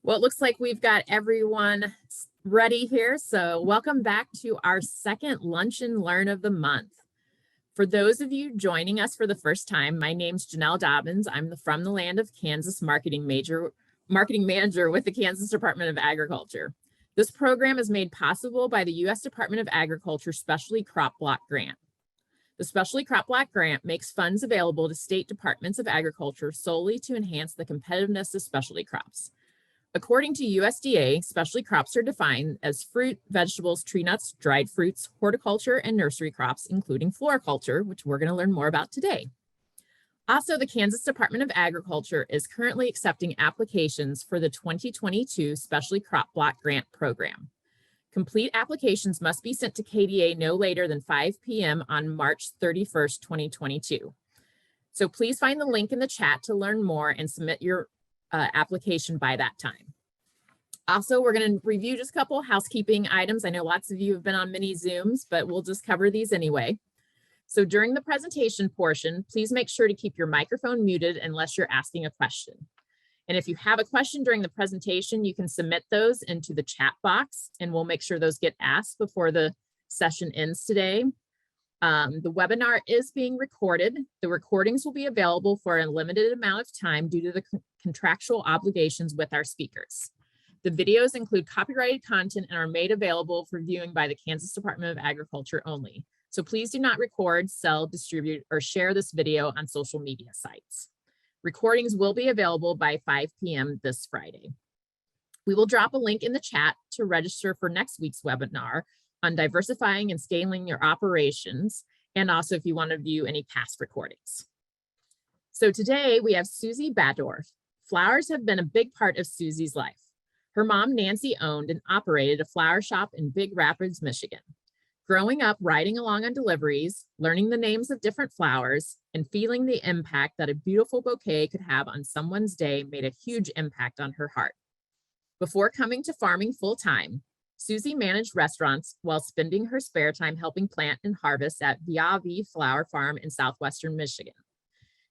Well, it looks like we've got everyone ready here. So welcome back to our second Lunch and Learn of the month. For those of you joining us for the first time, my name's Janelle Dobbins. I'm from the land of Kansas marketing manager with the Kansas Department of Agriculture. This program is made possible by the U.S. Department of Agriculture Specialty Crop Block Grant. The Specialty Crop Block Grant makes funds available to state departments of agriculture solely to enhance the competitiveness of specialty crops. According to USDA, specialty crops are defined as fruit, vegetables, tree nuts, dried fruits, horticulture, and nursery crops, including floriculture, which we're going to learn more about today. Also, the Kansas Department of Agriculture is currently accepting applications for the 2022 Specialty Crop Block Grant Program. Complete applications must be sent to KDA no later than 5 p.m. on March 31st, 2022. So please find the link in the chat to learn more and submit your application by that time. Also, we're going to review just a couple housekeeping items. I know lots of you have been on mini Zooms, but we'll just cover these anyway. So during the presentation portion, please make sure to keep your microphone muted unless you're asking a question. And if you have a question during the presentation, you can submit those into the chat box and we'll make sure those get asked before the session ends today. The webinar is being recorded. The recordings will be available for a limited amount of time due to the contractual obligations with our speakers. The videos include copyrighted content and are made available for viewing by the Kansas Department of Agriculture only. So please do not record, sell, distribute, or share this video on social media sites. Recordings will be available by 5 p.m. this Friday. We will drop a link in the chat to register for next week's webinar on diversifying and scaling your operations, and also if you want to view any past recordings. So today we have Suzi Batdorff. Flowers have been a big part of Suzi's life. Her mom, Nancy, owned and operated a flower shop in Big Rapids, Michigan. Growing up, riding along on deliveries, learning the names of different flowers, and feeling the impact that a beautiful bouquet could have on someone's day made a huge impact on her heart. Before coming to farming full-time, Suzi managed restaurants while spending her spare time helping plant and harvest at Viavi Flower Farm in southwestern Michigan.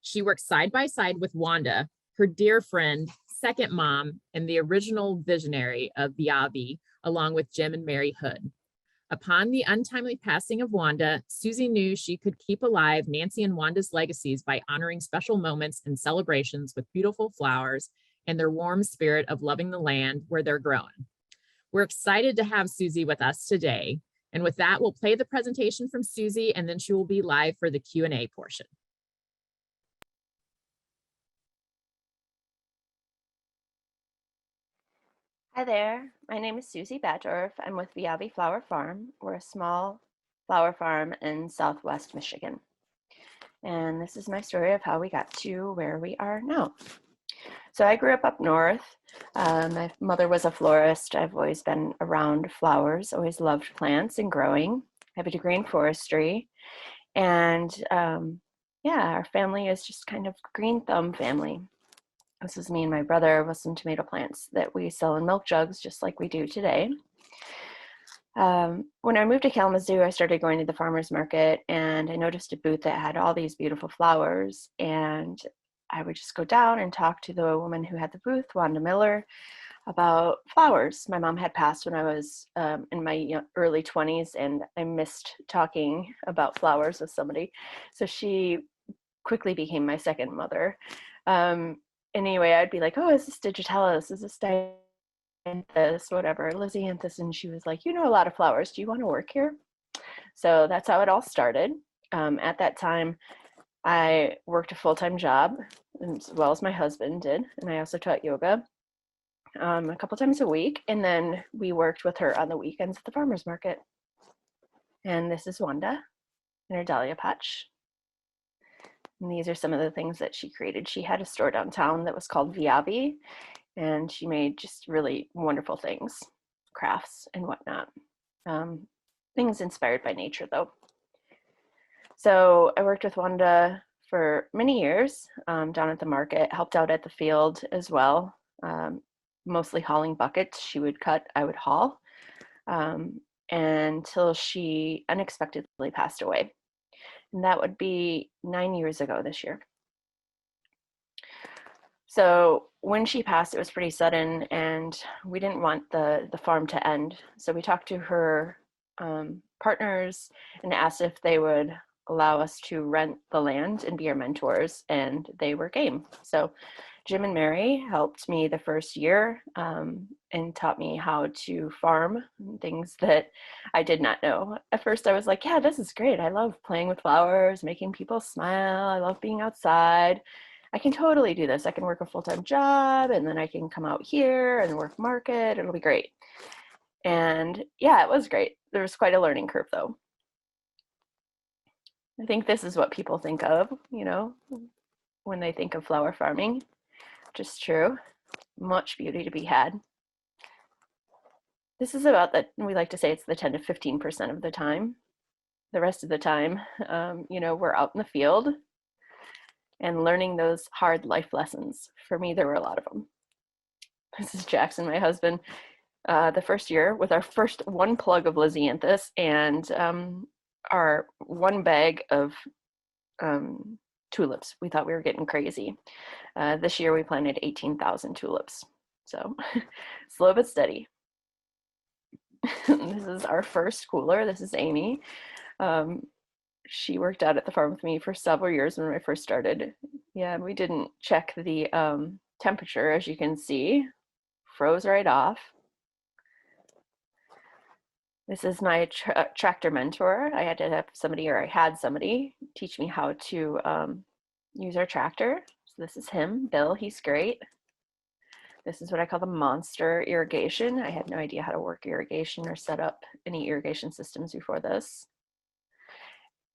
She worked side by side with Wanda, her dear friend, second mom, and the original visionary of Viavi, along with Jim and Mary Hood. Upon the untimely passing of Wanda, Suzi knew she could keep alive Nancy and Wanda's legacies by honoring special moments and celebrations with beautiful flowers and their warm spirit of loving the land where they're growing. We're excited to have Suzi with us today. And with that, we'll play the presentation from Suzi, and then she will be live for the Q&A portion. Hi there, my name is Suzi Batdorff. I'm with Viavi Flower Farm. We're a small flower farm in Southwest Michigan. And this is my story of how we got to where we are now. So I grew up north. My mother was a florist. I've always been around flowers, always loved plants and growing. I have a degree in forestry. And yeah, our family is just kind of green thumb family. This is me and my brother with some tomato plants that we sell in milk jugs, just like we do today. When I moved to Kalamazoo, I started going to the farmer's market and I noticed a booth that had all these beautiful flowers. And I would just go down and talk to the woman who had the booth, Wanda Miller, about flowers. My mom had passed when I was in my early 20s, and I missed talking about flowers with somebody. So she quickly became my second mother. Anyway, I'd be like, oh, is this digitalis? Is this dianthus? Whatever, lisianthus. And she was like, you know a lot of flowers. Do you want to work here? So that's how it all started. At that time, I worked a full-time job, as well as my husband did. And I also taught yoga a couple times a week. And then we worked with her on the weekends at the farmer's market. And this is Wanda in her dahlia patch. And these are some of the things that she created. She had a store downtown that was called Viavi, and she made just really wonderful things, crafts and whatnot. Things inspired by nature, though. So I worked with Wanda for many years down at the market, helped out at the field as well, mostly hauling buckets. She would cut, I would haul, until she unexpectedly passed away. And that would be 9 years ago this year. So when she passed, it was pretty sudden, and we didn't want the farm to end. So we talked to her partners and asked if they would allow us to rent the land and be our mentors, and they were game. So Jim and Mary helped me the first year and taught me how to farm, things that I did not know. At first I was like, yeah, this is great. I love playing with flowers, making people smile. I love being outside. I can totally do this. I can work a full-time job, and then I can come out here and work market. It'll be great. And yeah, it was great. There was quite a learning curve though. I think this is what people think of, when they think of flower farming, which is true. Much beauty to be had. This is about that, we like to say it's the 10 to 15% of the time. The rest of the time, we're out in the field and learning those hard life lessons. For me, there were a lot of them. This is Jackson, my husband, the first year with our first one plug of Lisianthus and our one bag of tulips. We thought we were getting crazy. This year we planted 18,000 tulips. So slow but steady. This is our first cooler. This is Amy. She worked out at the farm with me for several years when I first started. Yeah, we didn't check the temperature, as you can see. Froze right off. This is my tractor mentor. I had to have somebody, or I had somebody, teach me how to use our tractor. So this is him, Bill. He's great. This is what I call the monster irrigation. I had no idea how to work irrigation or set up any irrigation systems before this.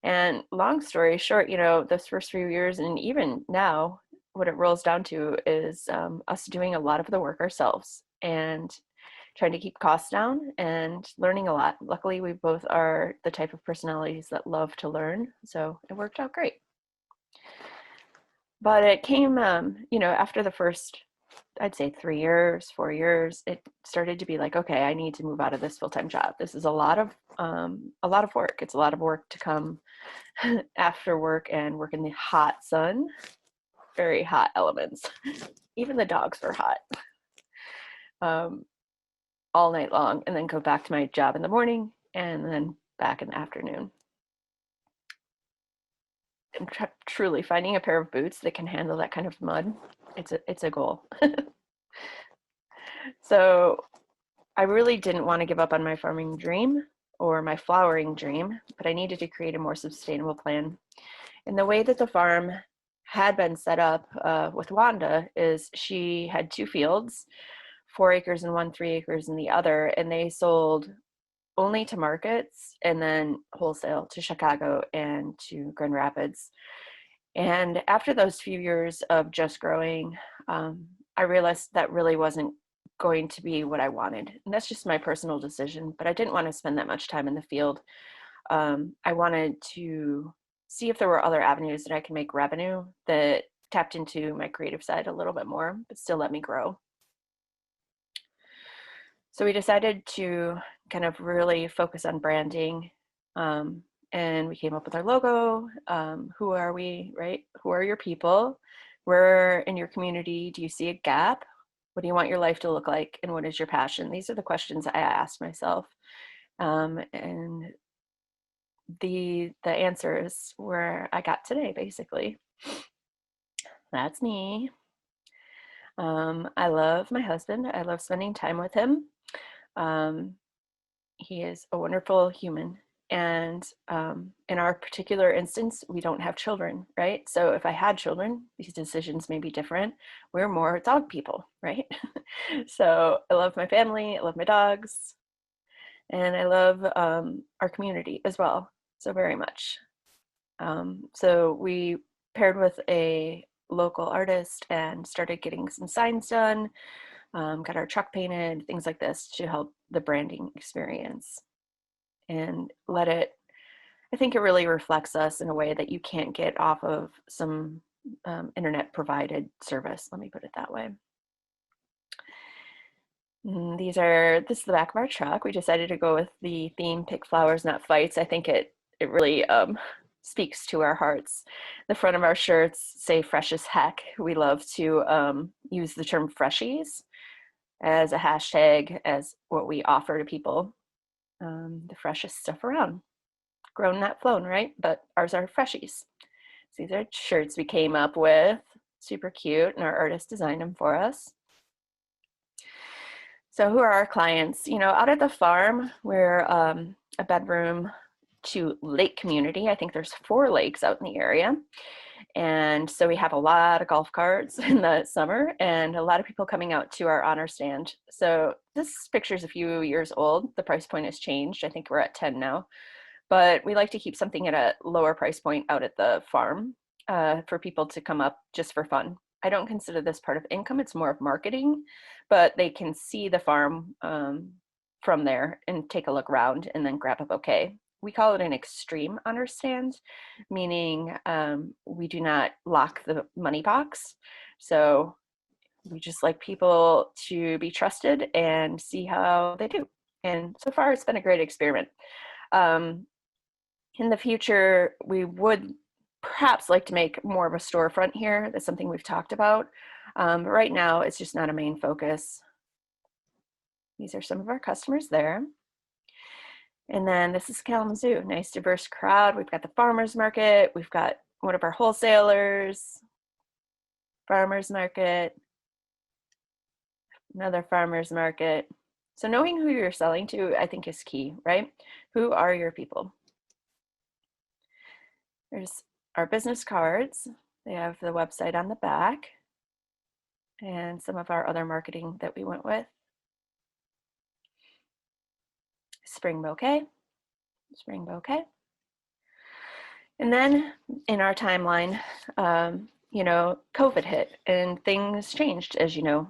And long story short, those first few years and even now, what it rolls down to is us doing a lot of the work ourselves and trying to keep costs down and learning a lot. Luckily, we both are the type of personalities that love to learn, so it worked out great. But it came, after the first, I'd say 3 years, 4 years, it started to be like, okay, I need to move out of this full-time job. This is a lot of work. It's a lot of work to come after work and work in the hot sun, very hot elements. Even the dogs were hot. All night long, and then go back to my job in the morning and then back in the afternoon. And truly finding a pair of boots that can handle that kind of mud, it's a goal. So I really didn't want to give up on my farming dream or my flowering dream, but I needed to create a more sustainable plan. And the way that the farm had been set up with Wanda is she had 2 fields, 4 acres in one, 3 acres in the other, and they sold only to markets and then wholesale to Chicago and to Grand Rapids. And after those few years of just growing, I realized that really wasn't going to be what I wanted. And that's just my personal decision, but I didn't want to spend that much time in the field. I wanted to see if there were other avenues that I could make revenue that tapped into my creative side a little bit more, but still let me grow. So we decided to kind of really focus on branding, and we came up with our logo. Who are we, right? Who are your people? Where in your community do you see a gap? What do you want your life to look like? And what is your passion? These are the questions I asked myself. And the answers where I got today, basically. That's me. I love my husband. I love spending time with him. He is a wonderful human. And in our particular instance, we don't have children, right? So if I had children, these decisions may be different. We're more dog people, right? So I love my family, I love my dogs, and I love our community as well, so very much. So we paired with a local artist and started getting some signs done, got our truck painted, things like this to help the branding experience. And I think it really reflects us in a way that you can't get off of some internet provided service. Let me put it that way. This is the back of our truck. We decided to go with the theme, pick flowers, not fights. I think it really speaks to our hearts. The front of our shirts say fresh as heck. We love to use the term freshies as a hashtag, as what we offer to people. The freshest stuff around. Grown, not flown, right? But ours are freshies. So these are shirts we came up with. Super cute, and our artist designed them for us. So who are our clients? You know, out at the farm, we're a bedroom to lake community. I think there's 4 lakes out in the area. And so we have a lot of golf carts in the summer and a lot of people coming out to our honor stand. So this picture is a few years old. The price point has changed. I think we're at 10 now. But we like to keep something at a lower price point out at the farm for people to come up just for fun. I don't consider this part of income. It's more of marketing, but they can see the farm from there and take a look around and then grab a bouquet. We call it an extreme honor stand, meaning we do not lock the money box. So we just like people to be trusted and see how they do. And so far, it's been a great experiment. In the future, we would perhaps like to make more of a storefront here. That's something we've talked about. But right now, it's just not a main focus. These are some of our customers there. And then this is Kalamazoo, nice diverse crowd. We've got the farmers market. We've got one of our wholesalers, farmers market, another farmers market. So knowing who you're selling to, I think, is key, right? Who are your people? There's our business cards. They have the website on the back and some of our other marketing that we went with. Spring bouquet, spring bouquet. And then in our timeline, you know, COVID hit and things changed, as you know.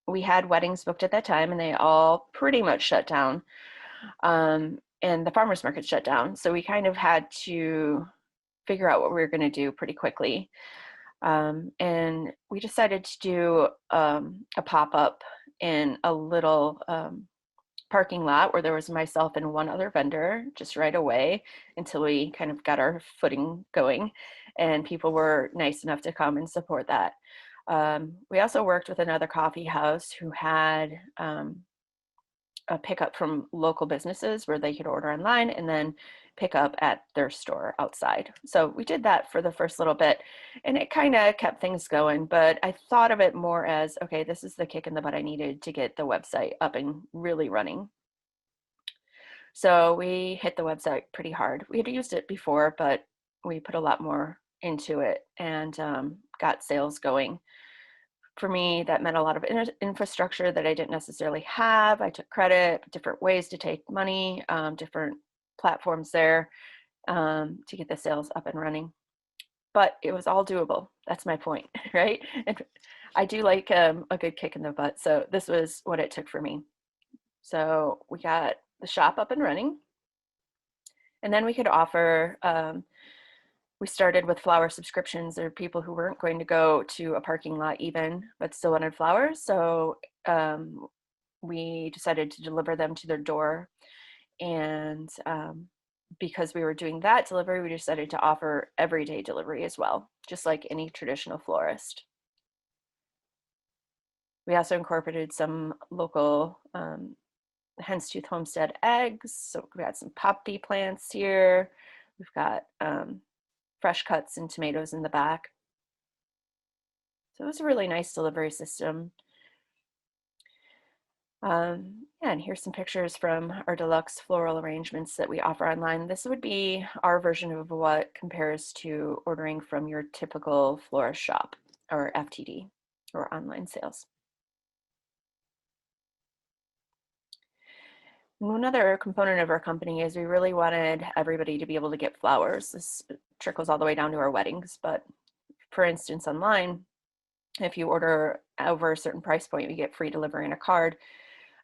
We had weddings booked at that time and they all pretty much shut down. And the farmers market shut down. So we kind of had to figure out what we were going to do pretty quickly. And we decided to do a pop-up in a little parking lot where there was myself and one other vendor just right away until we kind of got our footing going, and people were nice enough to come and support that. We also worked with another coffee house who had a pickup from local businesses where they could order online and then pick up at their store outside. So we did that for the first little bit and it kind of kept things going, but I thought of it more as, okay, this is the kick in the butt I needed to get the website up and really running. So we hit the website pretty hard. We had used it before, but we put a lot more into it and got sales going. For me, that meant a lot of infrastructure that I didn't necessarily have. I took credit, different ways to take money, different platforms there to get the sales up and running. But it was all doable. That's my point, right? And I do like a good kick in the butt. So this was what it took for me. So we got the shop up and running. And then we could offer we started with flower subscriptions. There are people who weren't going to go to a parking lot even, but still wanted flowers. So we decided to deliver them to their door. And because we were doing that delivery, we decided to offer everyday delivery as well, just like any traditional florist. We also incorporated some local Henstooth Homestead eggs. So we got some poppy plants here. We've got fresh cuts and tomatoes in the back. So it was a really nice delivery system. Yeah, and here's some pictures from our deluxe floral arrangements that we offer online. This would be our version of what compares to ordering from your typical florist shop or FTD or online sales. Another component of our company is we really wanted everybody to be able to get flowers. This trickles all the way down to our weddings, but for instance, online, if you order over a certain price point, you get free delivery and a card.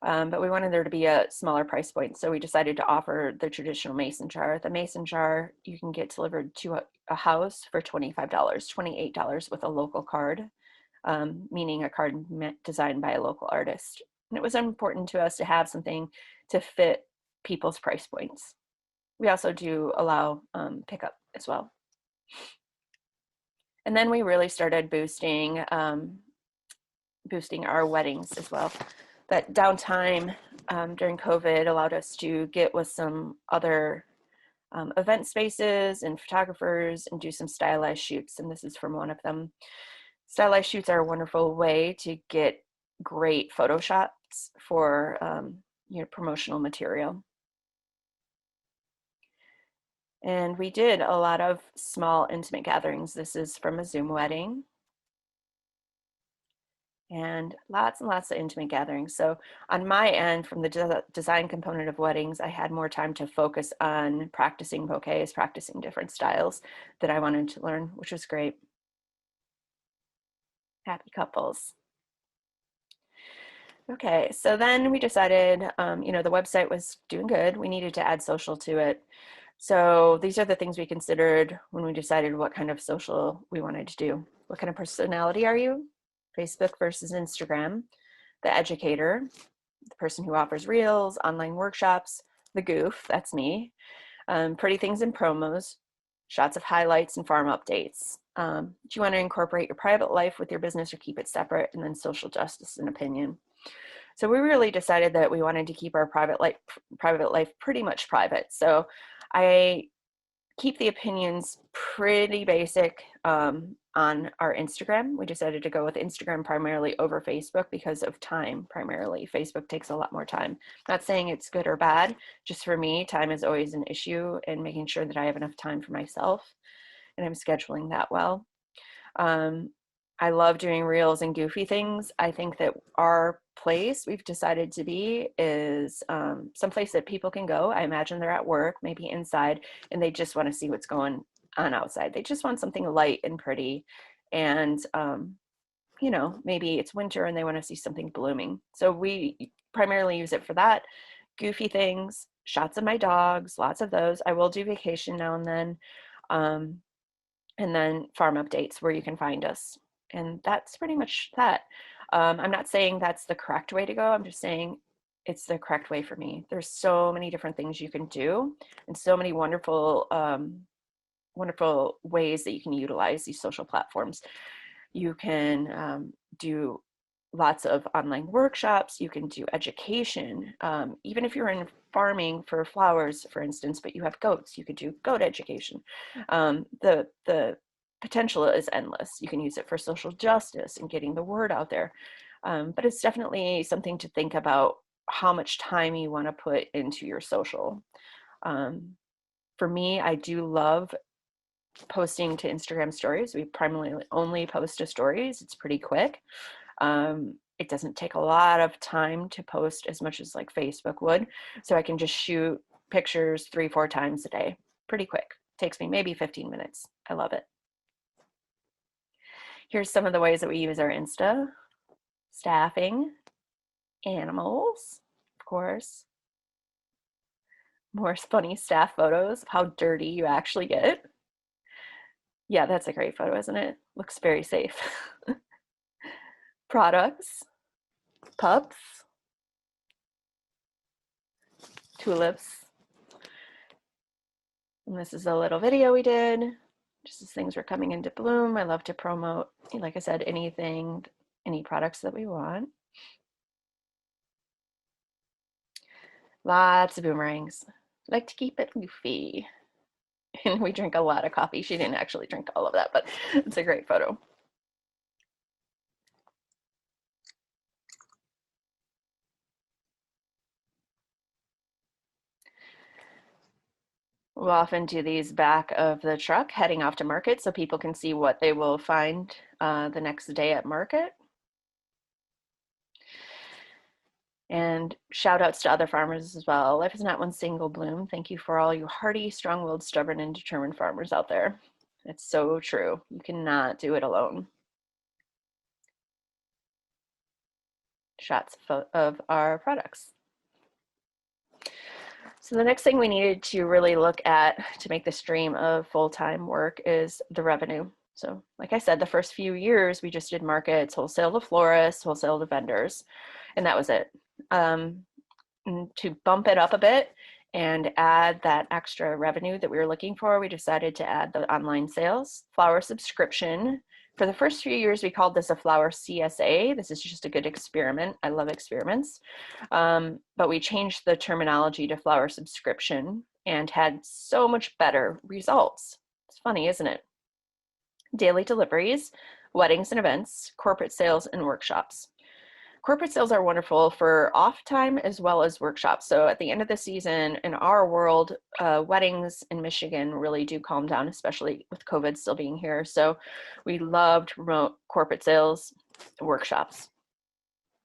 But we wanted there to be a smaller price point, so we decided to offer the traditional mason jar. The mason jar you can get delivered to a house for $25, $28 with a local card, meaning a card designed by a local artist. And it was important to us to have something to fit people's price points. we also do allow pickup as well. And then we really started boosting our weddings as well. That downtime during COVID allowed us to get with some other event spaces and photographers and do some stylized shoots. And this is from one of them. Stylized shoots are a wonderful way to get great photo shots for promotional material. And we did a lot of small intimate gatherings. This is from a Zoom wedding. And lots of intimate gatherings. So on my end, from the design component of weddings, I had more time to focus on practicing bouquets, practicing different styles that I wanted to learn, which was great. Happy couples. Okay, so then we decided, the website was doing good. We needed to add social to it. So these are the things we considered when we decided what kind of social we wanted to do. What kind of personality are you? Facebook versus Instagram. The educator, the person who offers reels, online workshops. The goof, that's me. Pretty things and promos, shots of highlights and farm updates. Do you want to incorporate your private life with your business or keep it separate? And then social justice and opinion. So we really decided that we wanted to keep our private life pretty much private. So I keep the opinions pretty basic on our Instagram. We decided to go with Instagram primarily over Facebook because of time primarily. Facebook takes a lot more time. Not saying it's good or bad, just for me, time is always an issue, and making sure that I have enough time for myself and I'm scheduling that well. I love doing reels and goofy things. I think that our place we've decided to be is someplace that people can go. I imagine they're at work, maybe inside, and they just want to see what's going on outside. They just want something light and pretty. And, maybe it's winter and they want to see something blooming. So we primarily use it for that. Goofy things, shots of my dogs, lots of those. I will do vacation now and then. And then farm updates where you can find us. And that's pretty much that. I'm not saying that's the correct way to go. I'm just saying it's the correct way for me. There's so many different things you can do and so many wonderful, wonderful ways that you can utilize these social platforms. You can do lots of online workshops. You can do education. Even if you're in farming for flowers, for instance, but you have goats, you could do goat education. The potential is endless. You can use it for social justice and getting the word out there. But it's definitely something to think about how much time you want to put into your social. For me, I do love posting to Instagram stories. We primarily only post to stories. It's pretty quick. It doesn't take a lot of time to post as much as like Facebook would. So I can just shoot pictures 3-4 times a day. Pretty quick. Takes me maybe 15 minutes. I love it. Here's some of the ways that we use our Insta. Staffing, animals, of course. More funny staff photos of how dirty you actually get. Yeah, that's a great photo, isn't it? Looks very safe. Products, pups, tulips. And this is a little video we did, just as things were coming into bloom. I love to promote, like I said, anything, any products that we want. Lots of boomerangs. Like to keep it goofy. And we drink a lot of coffee. She didn't actually drink all of that, but it's a great photo. We'll often do these back of the truck heading off to market so people can see what they will find the next day at market. And shout outs to other farmers as well. Life is not one single bloom. Thank you for all you hardy, strong-willed, stubborn, and determined farmers out there. It's so true. You cannot do it alone. Shots of our products. So the next thing we needed to really look at to make the stream of full-time work is the revenue. So like I said, the first few years, we just did markets, wholesale to florists, wholesale to vendors, and that was it. And to bump it up a bit and add that extra revenue that we were looking for, we decided to add the online sales, flower subscription. For the first few years, we called this a flower CSA. This is just a good experiment. I love experiments. But we changed the terminology to flower subscription and had so much better results. It's funny, isn't it? Daily deliveries, weddings and events, corporate sales, and workshops. Corporate sales are wonderful for off time as well as workshops. So at the end of the season in our world, weddings in Michigan really do calm down, especially with COVID still being here. So we loved remote corporate sales workshops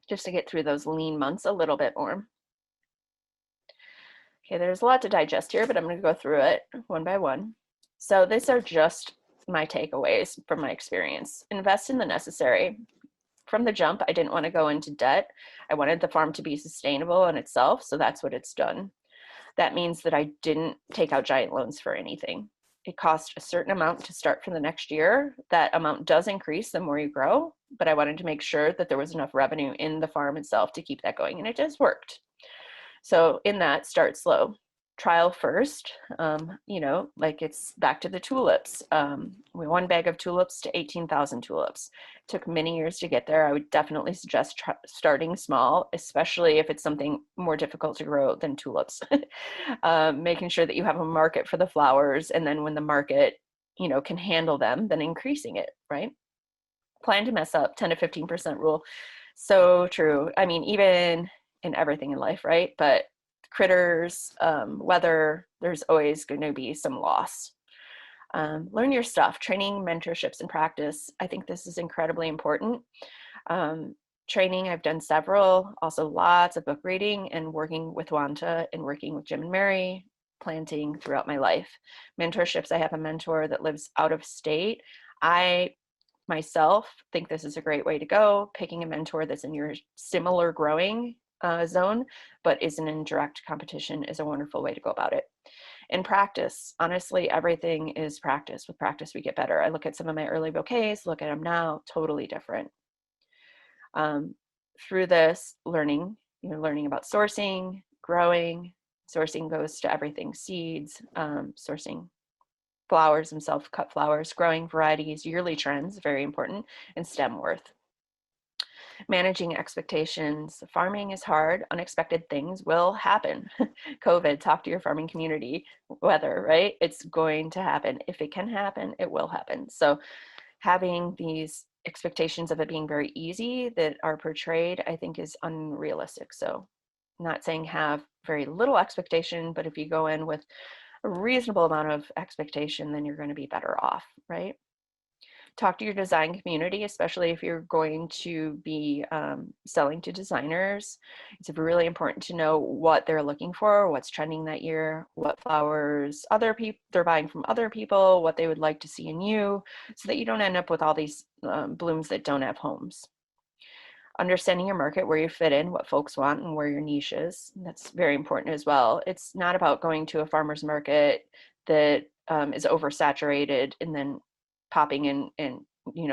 just to get through those lean months a little bit more. Okay, there's a lot to digest here, but I'm going to go through it one by one. So these are just my takeaways from my experience. Invest in the necessary. From the jump, I didn't want to go into debt. I wanted the farm to be sustainable in itself, so that's what it's done. That means that I didn't take out giant loans for anything. It cost a certain amount to start for the next year. That amount does increase the more you grow, but I wanted to make sure that there was enough revenue in the farm itself to keep that going, and it just worked. So in that, start slow. Trial first, like it's back to the tulips. One bag of tulips to 18,000 tulips. It took many years to get there. I would definitely suggest starting small, especially if it's something more difficult to grow than tulips. Making sure that you have a market for the flowers, and then when the market, can handle them, then increasing it, right? Plan to mess up, 10 to 15% rule. So true. I mean, even in everything in life, right? But critters, weather, there's always going to be some loss. Learn your stuff, training, mentorships, and practice. I think this is incredibly important. Training, I've done several, also lots of book reading and working with Wanta and working with Jim and Mary, planting throughout my life. Mentorships, I have a mentor that lives out of state. I myself think this is a great way to go. Picking a mentor that's in your similar growing zone, but isn't in direct competition is a wonderful way to go about it. And practice, honestly, everything is practice. With practice, we get better. I look at some of my early bouquets, look at them now, totally different. Through this learning about sourcing, growing. Sourcing goes to everything, seeds, sourcing flowers themselves, cut flowers, growing varieties, yearly trends, very important, and stem worth. Managing expectations. Farming is hard. Unexpected things will happen. COVID, talk to your farming community. Weather, right? It's going to happen. If it can happen, it will happen. So having these expectations of it being very easy that are portrayed, I think is unrealistic. So not saying have very little expectation, but if you go in with a reasonable amount of expectation, then you're going to be better off, right? Talk to your design community, especially if you're going to be selling to designers. It's really important to know what they're looking for, what's trending that year, what flowers other people they're buying from other people, what they would like to see in you, so that you don't end up with all these blooms that don't have homes. Understanding your market, where you fit in, what folks want, and where your niche is. That's very important as well. It's not about going to a farmer's market that is oversaturated and then popping in and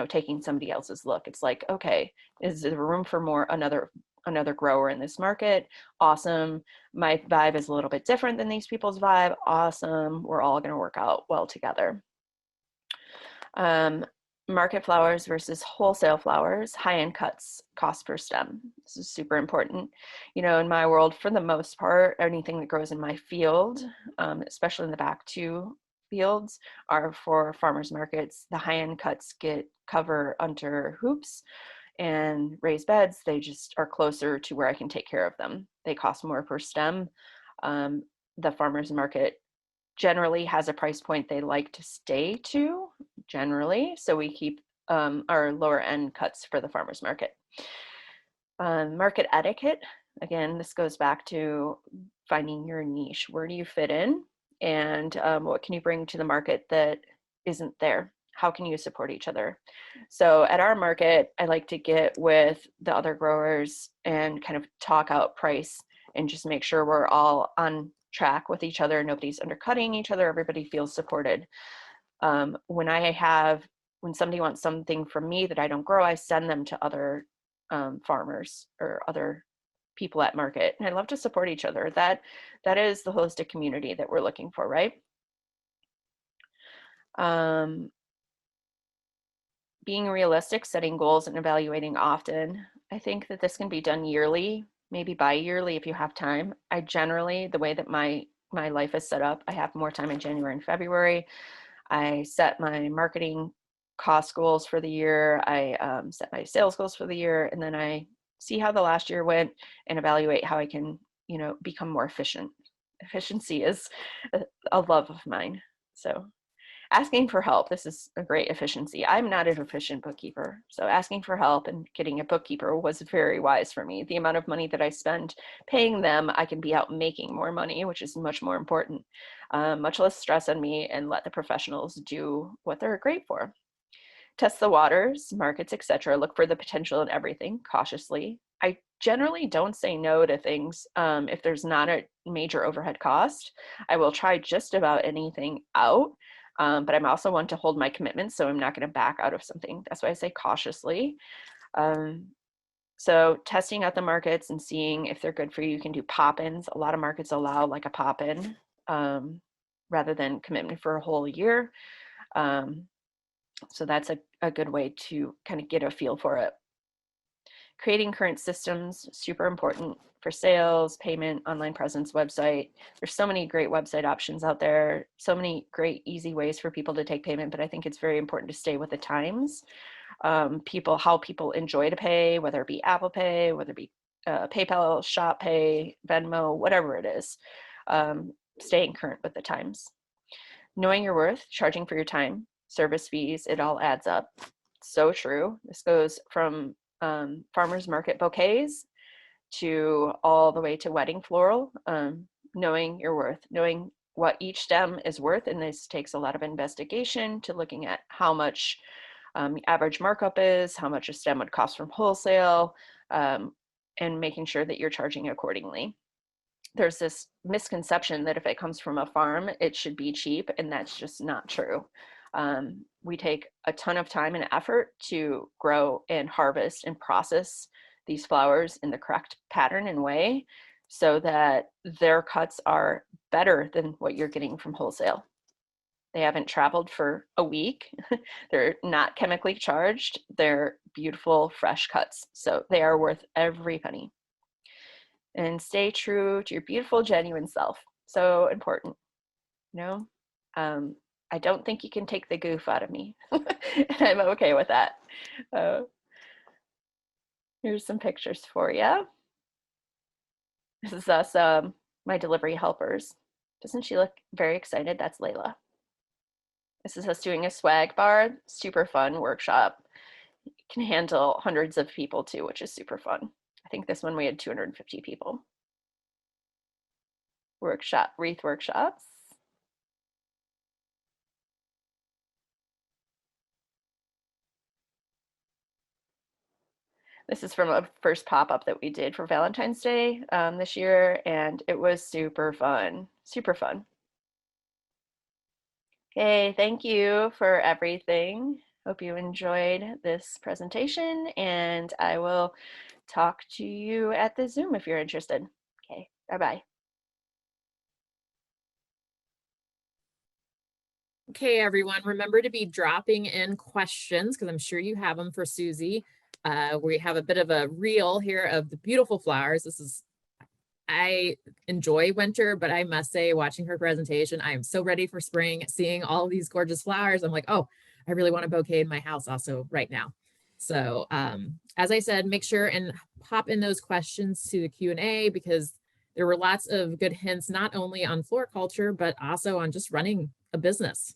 taking somebody else's look. It's like, okay, is there room for another grower in this market? Awesome. My vibe is a little bit different than these people's vibe. Awesome. We're all going to work out well together. Market flowers versus wholesale flowers, high-end cuts, cost per stem. This is super important. In my world, for the most part, anything that grows in my field, especially in the back two fields, are for farmers markets. The high-end cuts get cover under hoops and raised beds. They just are closer to where I can take care of them. They cost more per stem. The farmers market generally has a price point they like to stay to, generally. So we keep our lower end cuts for the farmers market. Market etiquette. Again, this goes back to finding your niche. Where do you fit in? And what can you bring to the market that isn't there? How can you support each other? So at our market, I like to get with the other growers and kind of talk out price and just make sure we're all on track with each other. Nobody's undercutting each other. Everybody feels supported. When somebody wants something from me that I don't grow, I send them to other farmers or other people at market, and I love to support each other. That is the holistic community that we're looking for, right? Being realistic, setting goals and evaluating often. I think that this can be done yearly, maybe bi-yearly if you have time. I generally, the way that my life is set up, I have more time in January and February. I set my marketing cost goals for the year. I set my sales goals for the year, and then I see how the last year went and evaluate how I can, become more efficient. Efficiency is a love of mine. So asking for help, this is a great efficiency. I'm not an efficient bookkeeper, so asking for help and getting a bookkeeper was very wise for me. The amount of money that I spend paying them, I can be out making more money, which is much more important. Much less stress on me, and let the professionals do what they're great for. Test the waters, markets, etc. Look for the potential in everything cautiously. I generally don't say no to things if there's not a major overhead cost. I will try just about anything out. But I'm also one to hold my commitments, so I'm not going to back out of something. That's why I say cautiously. So testing out the markets and seeing if they're good for you. You can do pop-ins. A lot of markets allow like a pop-in rather than commitment for a whole year. So that's a good way to kind of get a feel for it. Creating current systems, super important for sales, payment, online presence, website. There's so many great website options out there, so many great easy ways for people to take payment, but I think it's very important to stay with the times. How people enjoy to pay, whether it be Apple Pay, whether it be PayPal, Shop Pay, Venmo, whatever it is. Staying current with the times. Knowing your worth, charging for your time, service fees, it all adds up. So true. This goes from farmers market bouquets to all the way to wedding floral. Knowing your worth, knowing what each stem is worth, and this takes a lot of investigation to looking at how much average markup is, how much a stem would cost from wholesale, and making sure that you're charging accordingly. There's this misconception that if it comes from a farm, it should be cheap, and that's just not true. We take a ton of time and effort to grow and harvest and process these flowers in the correct pattern and way so that their cuts are better than what you're getting from wholesale. They haven't traveled for a week. They're not chemically charged. They're beautiful, fresh cuts. So they are worth every penny. And stay true to your beautiful, genuine self. So important, I don't think you can take the goof out of me. And I'm okay with that. Here's some pictures for you. This is us, my delivery helpers. Doesn't she look very excited? That's Layla. This is us doing a swag bar, super fun workshop. You can handle hundreds of people too, which is super fun. I think this one we had 250 people. Wreath workshops. This is from a first pop-up that we did for Valentine's Day this year, and it was super fun, super fun. Okay, thank you for everything. Hope you enjoyed this presentation, and I will talk to you at the Zoom if you're interested. Okay, bye-bye. Okay, everyone, remember to be dropping in questions because I'm sure you have them for Suzi. We have a bit of a reel here of the beautiful flowers. I enjoy winter, but I must say, watching her presentation, I am so ready for spring, seeing all these gorgeous flowers. I'm like, oh, I really want a bouquet in my house also right now. So as I said, make sure and pop in those questions to the Q&A because there were lots of good hints, not only on floriculture, but also on just running a business.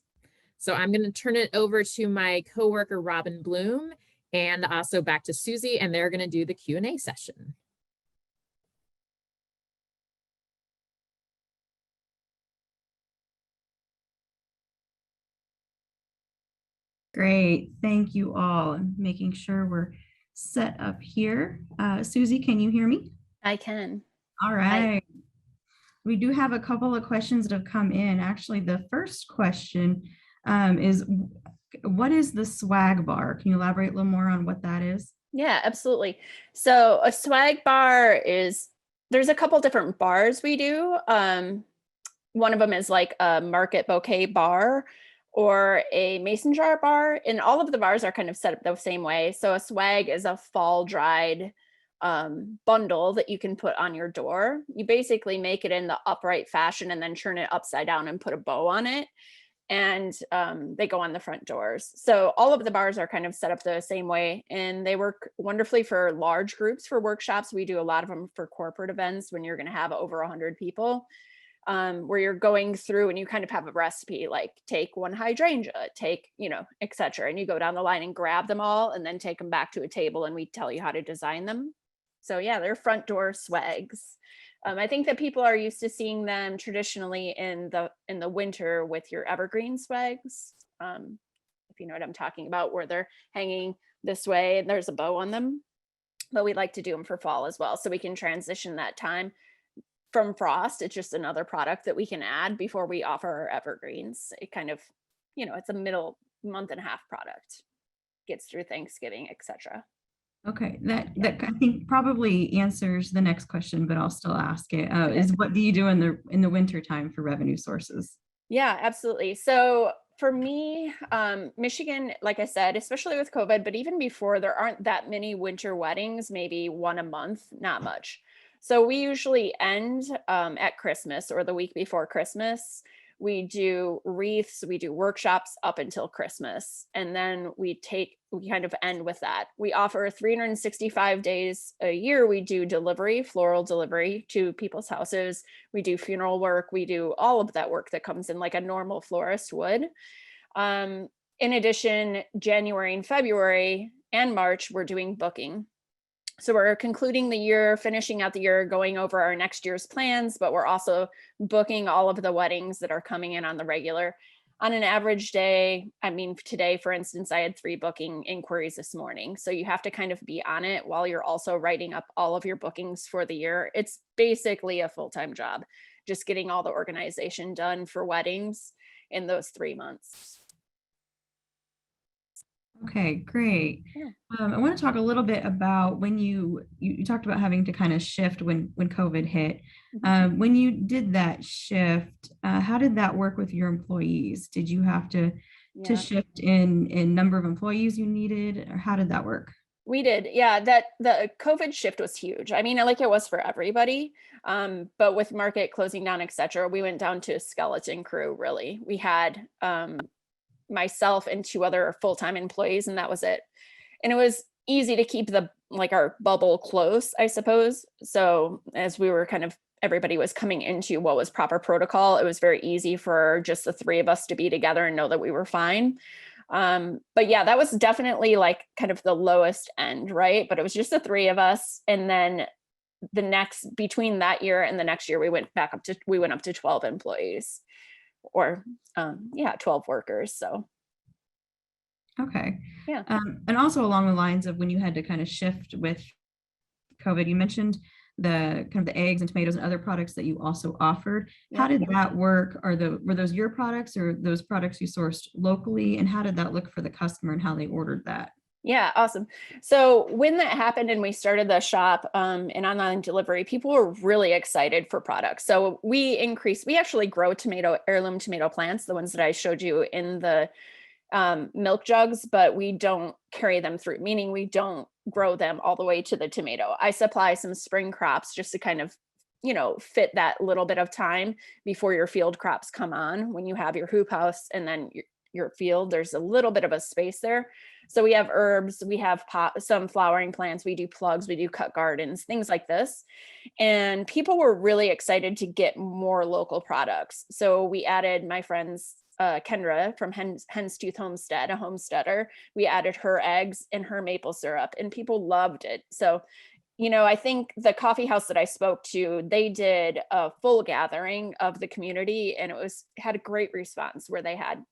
So I'm going to turn it over to my coworker, Robin Bloom, and also back to Suzi, and they're going to do the Q&A session. Great, thank you all. I'm making sure we're set up here. Suzi, can you hear me? I can. All right. We do have a couple of questions that have come in. Actually, the first question is what is the swag bar? Can you elaborate a little more on what that is? Yeah, absolutely. So a swag bar is, there's a couple different bars we do. One of them is like a market bouquet bar or a mason jar bar. And all of the bars are kind of set up the same way. So a swag is a fall dried bundle that you can put on your door. You basically make it in the upright fashion and then turn it upside down and put a bow on it. And they go on the front doors. So all of the bars are kind of set up the same way, and they work wonderfully for large groups for workshops. We do a lot of them for corporate events when you're going to have over 100 people, where you're going through and you kind of have a recipe, like take one hydrangea, take, et cetera. And you go down the line and grab them all and then take them back to a table and we tell you how to design them. So yeah, they're front door swags. I think that people are used to seeing them traditionally in the winter with your evergreen swags. If you know what I'm talking about, where they're hanging this way and there's a bow on them. But we like to do them for fall as well, so we can transition that time from frost. It's just another product that we can add before we offer our evergreens. It kind of, it's a middle month and a half product. Gets through Thanksgiving, etc. Okay, that I think probably answers the next question, but I'll still ask it. Is what do you do in the winter time for revenue sources? Yeah, absolutely. So for me, Michigan, like I said, especially with COVID, but even before, there aren't that many winter weddings, maybe one a month, not much. So we usually end at Christmas or the week before Christmas. We do wreaths, we do workshops up until Christmas, and then we kind of end with that. We offer 365 days a year. We do delivery, floral delivery to people's houses. We do funeral work. We do all of that work that comes in like a normal florist would. In addition, January and February and March, we're doing booking. So we're concluding the year, finishing out the year, going over our next year's plans, but we're also booking all of the weddings that are coming in on the regular. On an average day, today, for instance, I had 3 booking inquiries this morning. So you have to kind of be on it while you're also writing up all of your bookings for the year. It's basically a full-time job, just getting all the organization done for weddings in those 3 months. Okay, great. Yeah. I want to talk a little bit about when you talked about having to kind of shift when COVID hit. When you did that shift, how did that work with your employees? Did you have to shift in number of employees you needed, or how did that work? We did. Yeah, the COVID shift was huge. Like it was for everybody. But with market closing down, et cetera, we went down to a skeleton crew, really. We had myself and 2 other full-time employees, and that was it. And it was easy to keep our bubble close, I suppose. So as we were everybody was coming into what was proper protocol, it was very easy for just the 3 of us to be together and know that we were fine. But yeah, that was definitely kind of the lowest end, right? But it was just the 3 of us. And then between that year and the next year, we went up to 12 employees, or 12 workers. So okay. Yeah. And also along the lines of when you had to kind of shift with COVID, you mentioned the kind of the eggs and tomatoes and other products that you also offered. How did that work? Were those your products or those products you sourced locally? And how did that look for the customer and how they ordered that? Yeah, awesome. So when that happened and we started the shop and online delivery, people were really excited for products. So we actually grow heirloom tomato plants, the ones that I showed you in the milk jugs, but we don't carry them through, meaning we don't grow them all the way to the tomato. I supply some spring crops just to kind of, fit that little bit of time before your field crops come on. When you have your hoop house and then your field, there's a little bit of a space there. So we have herbs, we have some flowering plants, we do plugs, we do cut gardens, things like this. And people were really excited to get more local products. So we added my friend's Kendra from Hen's Tooth Homestead, a homesteader. We added her eggs and her maple syrup, and people loved it. So, I think the coffee house that I spoke to, they did a full gathering of the community, and had a great response where they had,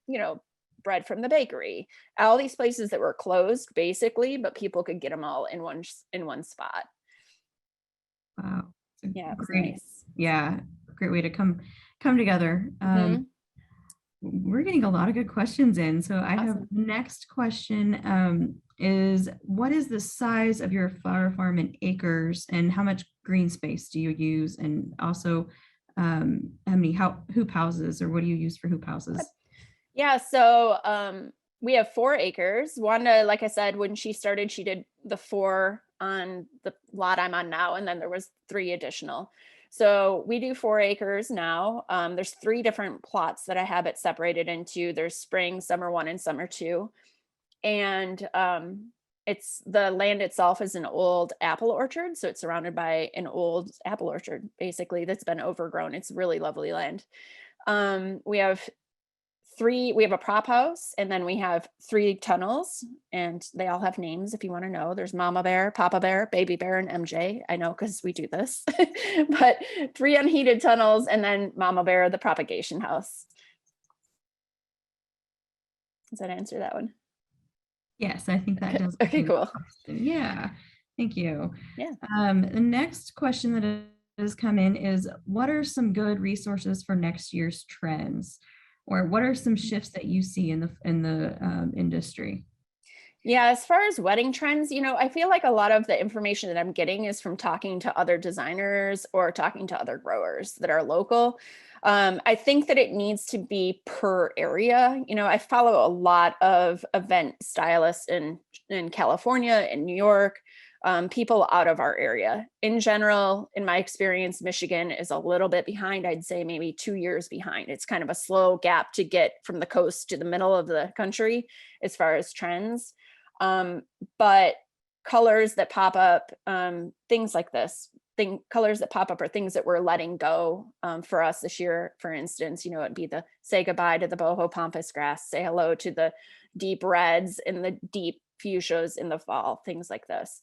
bread from the bakery, all these places that were closed basically, but people could get them all in one spot. Wow. Yeah, it was great. nice. Yeah, great way to come together. We're getting a lot of good questions in. So I have Awesome. the next question is what is the size of your flower farm in acres and how much green space do you use? And also how many hoop houses or what do you use for hoop houses? Yeah, so we have 4 acres. Wanda, like I said, when she started, she did the 4 on the lot I'm on now, and then there was 3 additional. So we do 4 acres now. There's 3 different plots that I have it separated into. There's spring, summer 1, and summer 2. And it's the land itself is an old apple orchard. So it's surrounded by an old apple orchard, basically, that's been overgrown. It's really lovely land. We have we have a prop house, and then we have 3 tunnels, and they all have names if you want to know. There's Mama Bear, Papa Bear, Baby Bear, and MJ. I know because we do this. But 3 unheated tunnels, and then Mama Bear, the propagation house. Does that answer that one? Yes, I think that does. Okay, cool. Yeah, thank you. Yeah. The next question that has come in is what are some good resources for next year's trends? Or what are some shifts that you see in the industry? Yeah, as far as wedding trends, I feel like a lot of the information that I'm getting is from talking to other designers or talking to other growers that are local. I think that it needs to be per area. I follow a lot of event stylists in California and New York, people out of our area. In general, in my experience, Michigan is a little bit behind. I'd say maybe 2 years behind. It's kind of a slow gap to get from the coast to the middle of the country as far as trends. But colors that pop up, things like this, colors that pop up are things that we're letting go for us this year. For instance, it'd be the say goodbye to the boho pampas grass, say hello to the deep reds and the deep fuchsias in the fall, things like this.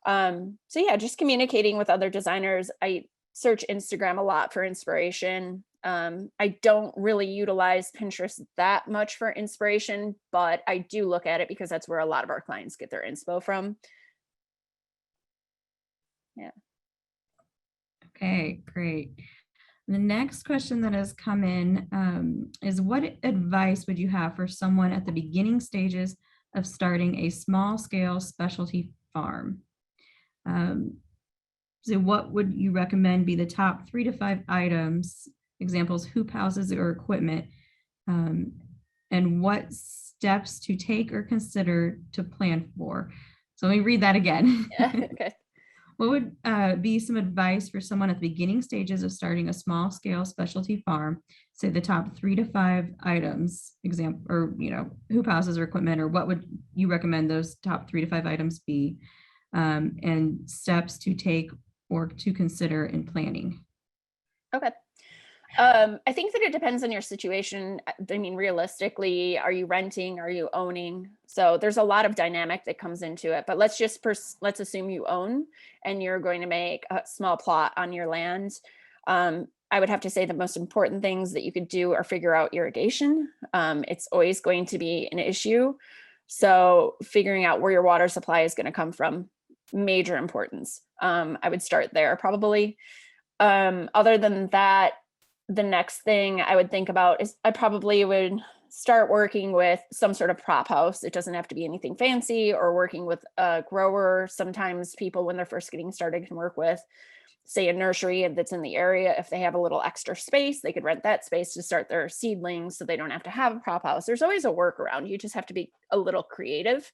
So yeah, just communicating with other designers. I search Instagram a lot for inspiration. I don't really utilize Pinterest that much for inspiration, but I do look at it because that's where a lot of our clients get their inspo from. Yeah. Okay, great. The next question that has come in is what advice would you have for someone at the beginning stages of starting a small scale specialty farm? So what would you recommend be the top 3 to 5 items, examples, hoop houses or equipment, and what steps to take or consider to plan for? So let me read that again. Yeah. Okay. What would be some advice for someone at the beginning stages of starting a small scale specialty farm? Say the top 3 to 5 items, example, or hoop houses or equipment, or what would you recommend those top 3 to 5 items be, and steps to take or to consider in planning? Okay. I think that it depends on your situation. I mean, realistically, are you renting? Are you owning? So there's a lot of dynamic that comes into it, but let's assume you own and you're going to make a small plot on your land. I would have to say the most important things that you could do are figure out irrigation. It's always going to be an issue. So figuring out where your water supply is going to come from, major importance. I would start there probably. Other than that, the next thing I would think about is I probably would start working with some sort of prop house. It doesn't have to be anything fancy, or working with a grower. Sometimes people, when they're first getting started, can work with, say, a nursery that's in the area. If they have a little extra space, they could rent that space to start their seedlings so they don't have to have a prop house. There's always a workaround. You just have to be a little creative.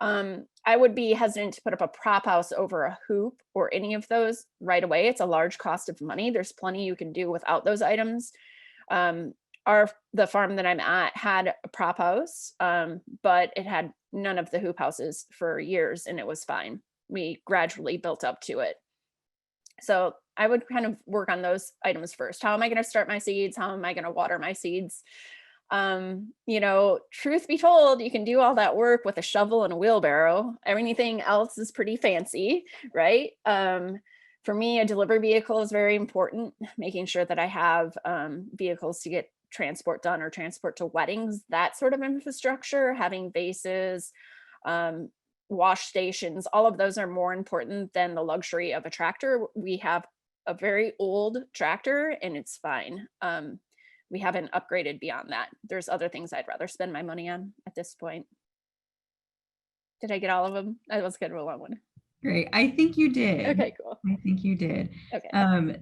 I would be hesitant to put up a prop house over a hoop or any of those right away. It's a large cost of money. There's plenty you can do without those items. The farm that I'm at had a prop house, but it had none of the hoop houses for years, and it was fine. We gradually built up to it. So I would kind of work on those items first. How am I going to start my seeds? How am I going to water my seeds? Truth be told, you can do all that work with a shovel and a wheelbarrow. Everything else is pretty fancy, right? For me, a delivery vehicle is very important, making sure that I have vehicles to get transport done or transport to weddings, that sort of infrastructure, having vases, wash stations, all of those are more important than the luxury of a tractor. We have a very old tractor and it's fine. we haven't upgraded beyond that. There's other things I'd rather spend my money on at this point. Did I get all of them? That was kind of a long one. Great. I think you did. Okay, cool. I think you did. Okay.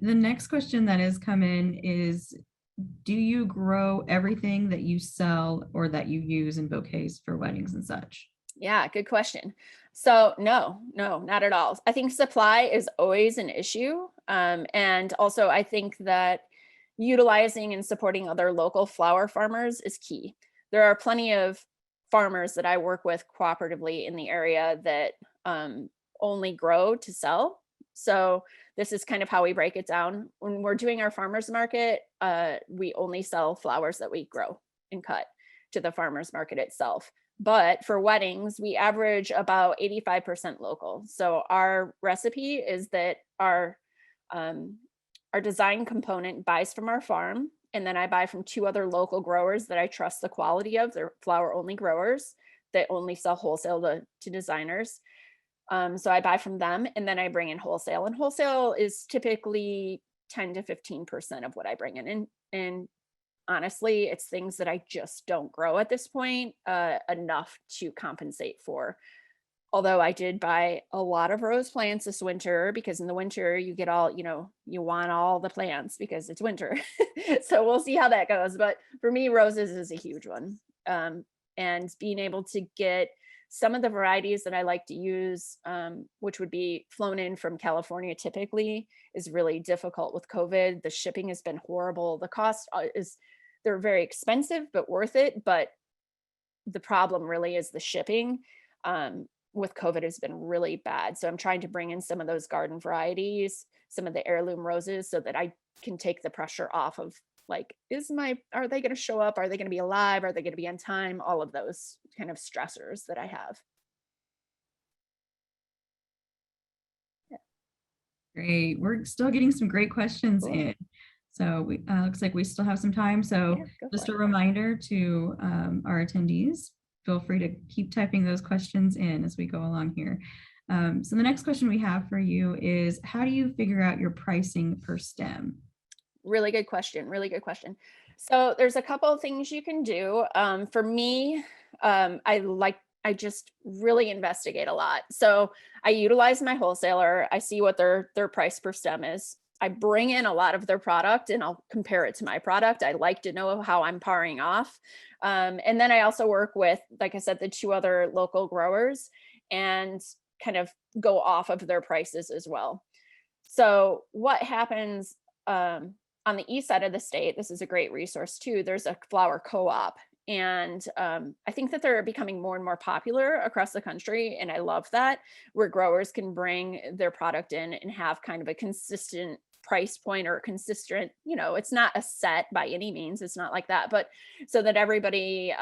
The next question that has come in is, do you grow everything that you sell or that you use in bouquets for weddings and such? Yeah, good question. So no, not at all. I think supply is always an issue. And also I think that utilizing and supporting other local flower farmers is key. There are plenty of farmers that I work with cooperatively in the area that only grow to sell. So this is kind of how we break it down. When we're doing our farmers market, we only sell flowers that we grow and cut to the farmers market itself. But for weddings, we average about 85% local. So our recipe is that our design component buys from our farm, and then I buy from 2 other local growers that I trust the quality of. They're flower only growers that only sell wholesale to designers. So I buy from them, and then I bring in wholesale, and wholesale is typically 10 to 15% of what I bring in. And honestly, it's things that I just don't grow at this point enough to compensate for. Although I did buy a lot of rose plants this winter, because in the winter you get all, you want all the plants because it's winter. So we'll see how that goes. But for me, roses is a huge one. And being able to get some of the varieties that I like to use, which would be flown in from California typically, is really difficult with COVID. The shipping has been horrible. The cost they're very expensive, but worth it. But the problem really is the shipping with COVID has been really bad. So I'm trying to bring in some of those garden varieties, some of the heirloom roses, so that I can take the pressure off of like, are they going to show up? Are they going to be alive? Are they going to be on time? All of those kind of stressors that I have. Yeah. Great. We're still getting some great questions in. So we looks like we still have some time. So just a reminder to our attendees, feel free to keep typing those questions in as we go along here. So the next question we have for you is, how do you figure out your pricing per stem? Really good question. Really good question. So there's a couple of things you can do. For me, I just really investigate a lot. So I utilize my wholesaler. I see what their price per stem is. I bring in a lot of their product and I'll compare it to my product. I like to know how I'm paring off. And then I also work with, like I said, the 2 other local growers and kind of go off of their prices as well. So what happens on the east side of the state, this is a great resource too. There's a flower co-op. And I think that they're becoming more and more popular across the country. And I love that, where growers can bring their product in and have kind of a consistent price point or consistent, it's not a set by any means. It's not like that, but so that everybody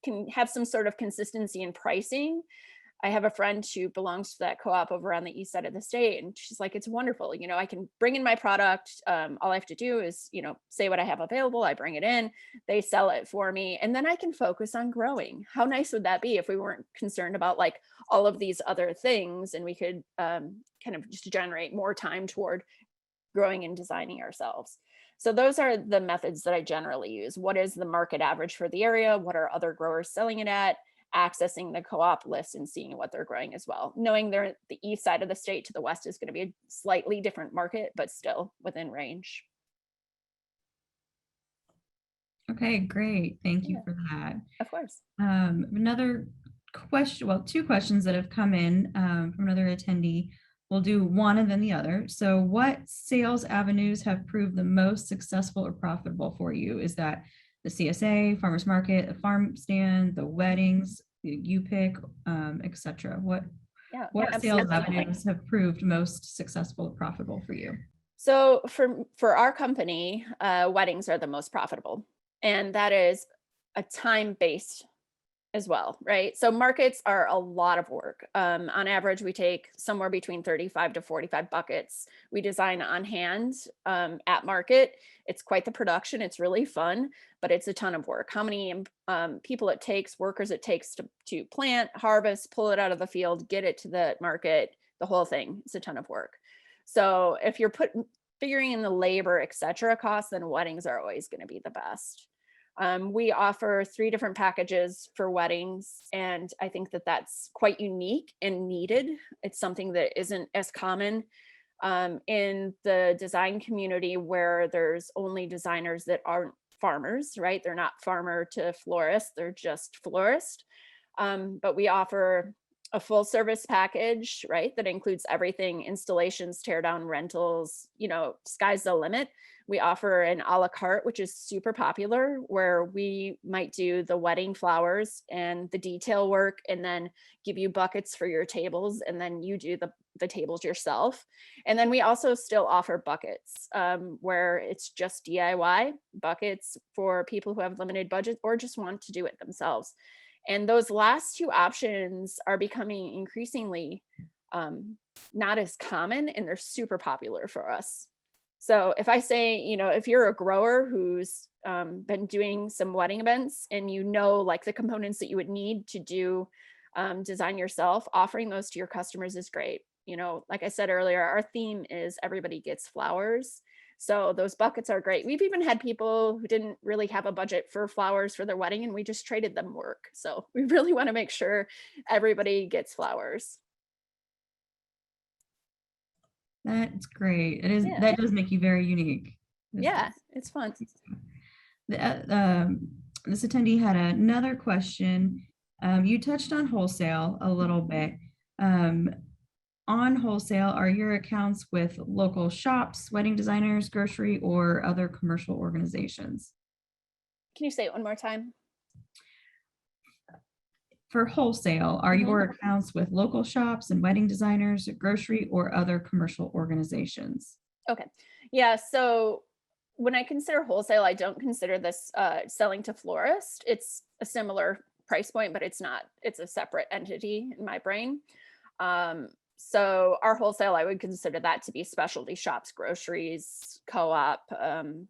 can have some sort of consistency in pricing. I have a friend who belongs to that co-op over on the east side of the state. And she's like, it's wonderful. I can bring in my product. All I have to do is, say what I have available. I bring it in, they sell it for me, and then I can focus on growing. How nice would that be if we weren't concerned about like all of these other things, and we could kind of just generate more time toward growing and designing ourselves. So those are the methods that I generally use. What is the market average for the area? What are other growers selling it at? Accessing the co-op list and seeing what they're growing as well. Knowing they're the east side of the state to the west is going to be a slightly different market, but still within range. Okay, great. Thank you for that. Of course. Another question, well, 2 questions that have come in from another attendee. We'll do one and then the other. So what sales avenues have proved the most successful or profitable for you? Is that the CSA, farmers market, the farm stand, the weddings, you pick, etc.? What sales avenues have proved most successful or profitable for you? So for our company, weddings are the most profitable, and that is a time-based as well, right? So markets are a lot of work. On average, we take somewhere between 35 to 45 buckets. We design on hand at market. It's quite the production. It's really fun, but it's a ton of work. How many people it takes, workers it takes to plant, harvest, pull it out of the field, get it to the market, the whole thing. It's a ton of work. So if you're figuring in the labor, et cetera, costs, then weddings are always going to be the best. We offer 3 different packages for weddings, and I think that that's quite unique and needed. It's something that isn't as common in the design community, where there's only designers that aren't farmers, right? They're not farmer to florist, they're just florist. But we offer a full service package, right? That includes everything: installations, tear down, rentals, sky's the limit. We offer an a la carte, which is super popular, where we might do the wedding flowers and the detail work, and then give you buckets for your tables, and then you do the tables yourself. And then we also still offer buckets, where it's just DIY buckets for people who have limited budget or just want to do it themselves. And those last 2 options are becoming increasingly not as common, and they're super popular for us. So if I say, if you're a grower who's been doing some wedding events, and like the components that you would need to do design yourself, offering those to your customers is great. Like I said earlier, our theme is everybody gets flowers. So those buckets are great. We've even had people who didn't really have a budget for flowers for their wedding, and we just traded them work. So we really want to make sure everybody gets flowers. That's great. It is. Yeah. That does make you very unique. Yeah, it's fun. This attendee had another question. You touched on wholesale a little bit. On wholesale, are your accounts with local shops, wedding designers, grocery, or other commercial organizations? Can you say it one more time? For wholesale, are your accounts with local shops and wedding designers, grocery, or other commercial organizations? Okay. Yeah. So when I consider wholesale, I don't consider this selling to florist. It's a similar price point, but it's not. It's a separate entity in my brain. So our wholesale, I would consider that to be specialty shops, groceries, co-op,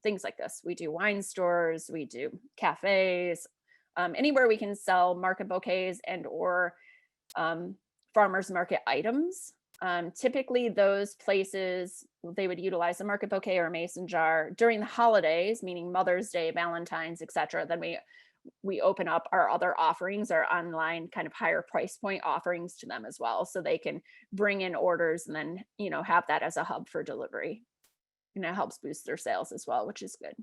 things like this. We do wine stores, we do cafes, anywhere we can sell market bouquets and or farmers market items. Typically those places, they would utilize a market bouquet or a mason jar during the holidays, meaning Mother's Day, Valentine's, etc. Then we open up our other offerings, our online kind of higher price point offerings to them as well. So they can bring in orders and then, have that as a hub for delivery. And it helps boost their sales as well, which is good.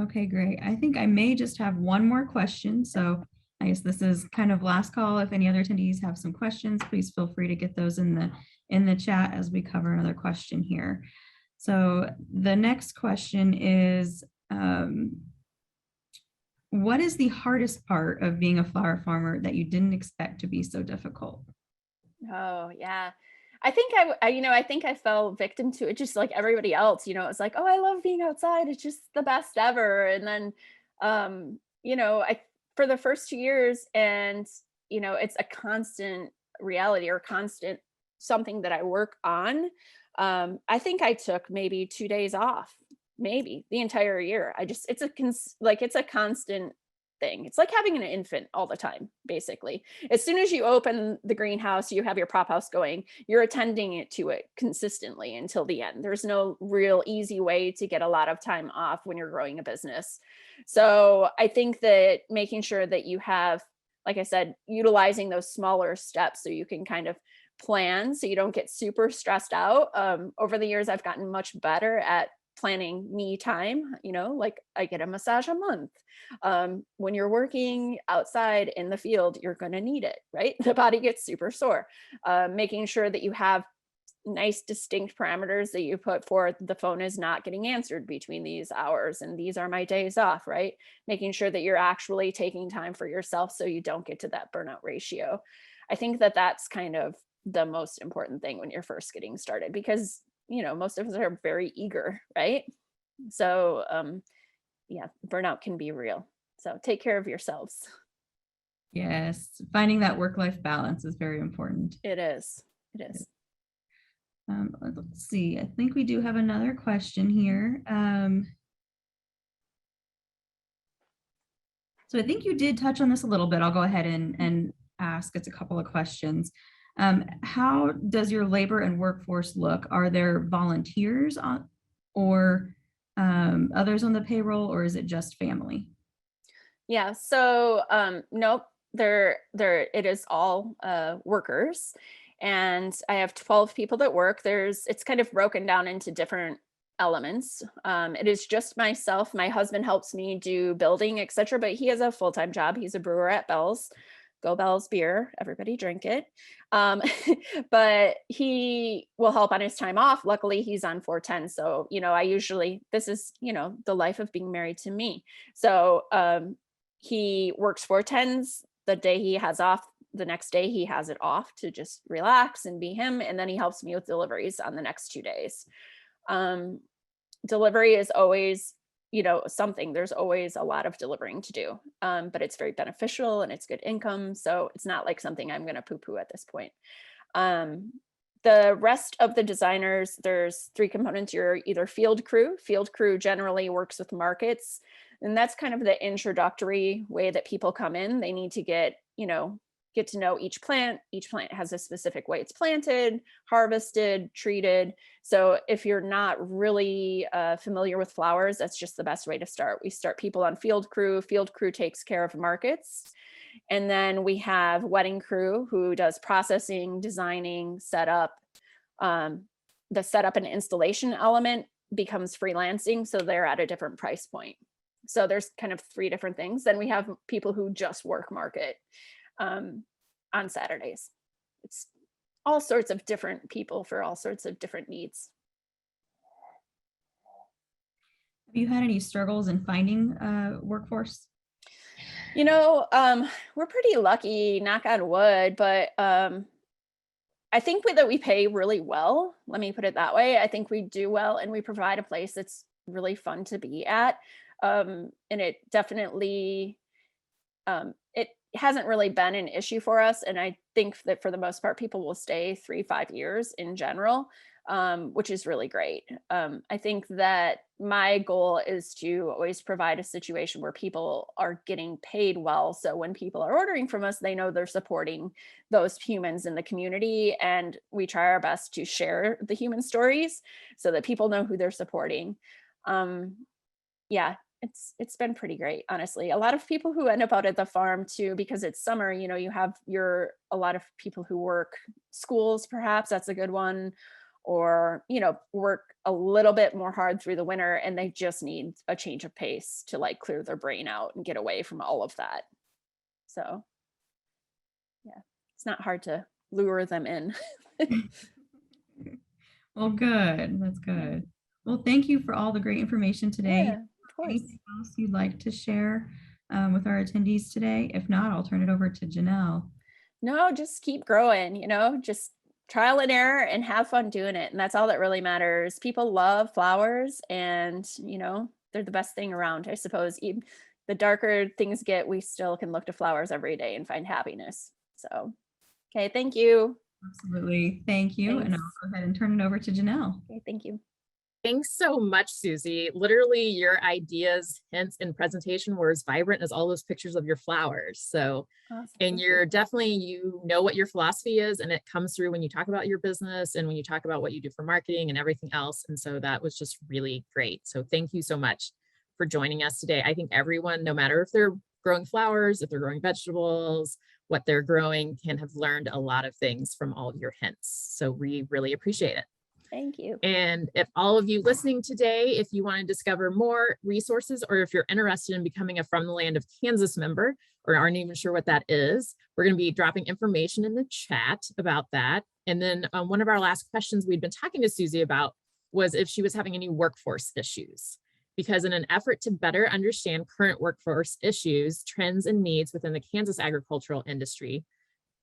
Okay, great. I think I may just have one more question. So I guess this is kind of last call. If any other attendees have some questions, please feel free to get those in the chat as we cover another question here. So the next question is, what is the hardest part of being a flower farmer that you didn't expect to be so difficult? Oh, yeah. I think I think I fell victim to it just like everybody else. It's like, oh, I love being outside. It's just the best ever. And then, for the first 2 years, and, it's a constant reality or constant something that I work on. I think I took maybe 2 days off, maybe the entire year. It's a constant thing. It's like having an infant all the time, basically. As soon as you open the greenhouse, you have your prop house going, you're attending to it consistently until the end. There's no real easy way to get a lot of time off when you're growing a business. So I think that making sure that you have, like I said, utilizing those smaller steps so you can kind of plan so you don't get super stressed out. Over the years, I've gotten much better at planning me time, like I get a massage a month. When you're working outside in the field, you're going to need it, right? The body gets super sore. Making sure that you have nice distinct parameters that you put forth. The phone is not getting answered between these hours, and these are my days off, right? Making sure that you're actually taking time for yourself so you don't get to that burnout ratio. I think that that's kind of the most important thing when you're first getting started, because most of us are very eager, right? So yeah, burnout can be real. So take care of yourselves. Yes, finding that work-life balance is very important. It is. Let's see, I think we do have another question here. So I think you did touch on this a little bit. I'll go ahead and ask. It's a couple of questions. How does your labor and workforce look? Are there volunteers on, or others on the payroll, or is it just family? Yeah, so nope, it is all workers. And I have 12 people that work. It's kind of broken down into different elements. It is just myself. My husband helps me do building, etc. But he has a full-time job. He's a brewer at Bell's. Go Bell's beer. Everybody drink it. Um, but he will help on his time off. Luckily, he's on 410. So, this is, the life of being married to me. So he works 410s. The day he has off, the next day he has it off to just relax and be him. And then he helps me with deliveries on the next 2 days. Delivery is always, something. There's always a lot of delivering to do, but it's very beneficial and it's good income. So it's not like something I'm going to poo-poo at this point. The rest of the designers, there's 3 components. You're either field crew. Field crew generally works with markets. And that's kind of the introductory way that people come in. They need to get to know each plant. Each plant has a specific way it's planted, harvested, treated. So if you're not really familiar with flowers, that's just the best way to start. We start people on field crew. Field crew takes care of markets. And then we have wedding crew who does processing, designing, setup. The setup and installation element becomes freelancing. So they're at a different price point. So there's kind of 3 different things. Then we have people who just work market on Saturdays. It's all sorts of different people for all sorts of different needs. Have you had any struggles in finding workforce? We're pretty lucky, knock on wood, but I think that we pay really well. Let me put it that way. I think we do well, and we provide a place that's really fun to be at. And it definitely, it hasn't really been an issue for us. And I think that for the most part, people will stay 3-5 years in general, which is really great. I think that my goal is to always provide a situation where people are getting paid well. So when people are ordering from us, they know they're supporting those humans in the community. And we try our best to share the human stories so that people know who they're supporting. Yeah, it's been pretty great, honestly. A lot of people who end up out at the farm too, because it's summer, you have a lot of people who work schools, perhaps that's a good one, or, work a little bit more hard through the winter, and they just need a change of pace to like clear their brain out and get away from all of that. So yeah, it's not hard to lure them in. Well, good. That's good. Well, thank you for all the great information today. Yeah, of course. Anything else you'd like to share with our attendees today? If not, I'll turn it over to Janelle. No, just keep growing, just trial and error and have fun doing it. And that's all that really matters. People love flowers, and, they're the best thing around, I suppose. Even the darker things get, we still can look to flowers every day and find happiness. So, okay, thank you. Absolutely. Thank you. Thanks. And I'll go ahead and turn it over to Janelle. Okay, thank you. Thanks so much, Suzi. Literally, your ideas, hints, and presentation were as vibrant as all those pictures of your flowers. So, Awesome. and you're definitely, you know what your philosophy is, and it comes through when you talk about your business and when you talk about what you do for marketing and everything else. And so that was just really great. So thank you so much for joining us today. I think everyone, no matter if they're growing flowers, if they're growing vegetables, what they're growing, can have learned a lot of things from all of your hints. So we really appreciate it. Thank you. And if all of you listening today, if you want to discover more resources, or if you're interested in becoming a From the Land of Kansas member, or aren't even sure what that is, we're going to be dropping information in the chat about that. And then one of our last questions we'd been talking to Suzi about was if she was having any workforce issues. Because in an effort to better understand current workforce issues, trends, and needs within the Kansas agricultural industry,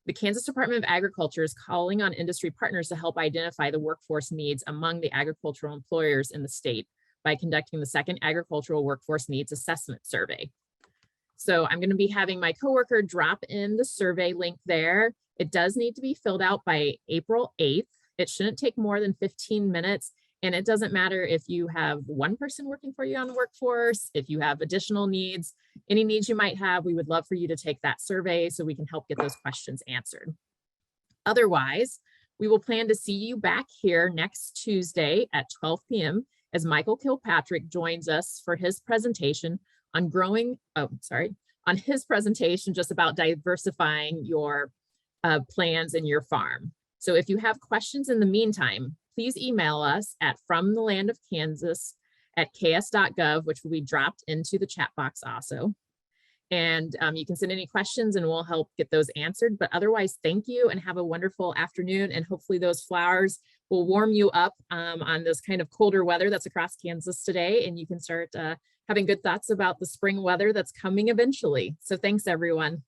the Kansas Department of Agriculture is calling on industry partners to help identify the workforce needs among the agricultural employers in the state by conducting the second Agricultural Workforce Needs Assessment Survey. So I'm going to be having my coworker drop in the survey link there. It does need to be filled out by April 8th. It shouldn't take more than 15 minutes. And it doesn't matter if you have one person working for you on the workforce, if you have additional needs, any needs you might have, we would love for you to take that survey so we can help get those questions answered. Otherwise, we will plan to see you back here next Tuesday at 12 p.m. as Michael Kilpatrick joins us for his presentation on on his presentation just about diversifying your plans in your farm. So if you have questions in the meantime, please email us at fromthelandofkansas@ks.gov, which will be dropped into the chat box also. And you can send any questions and we'll help get those answered. But otherwise, thank you and have a wonderful afternoon. And hopefully those flowers will warm you up on this kind of colder weather that's across Kansas today. And you can start having good thoughts about the spring weather that's coming eventually. So thanks, everyone.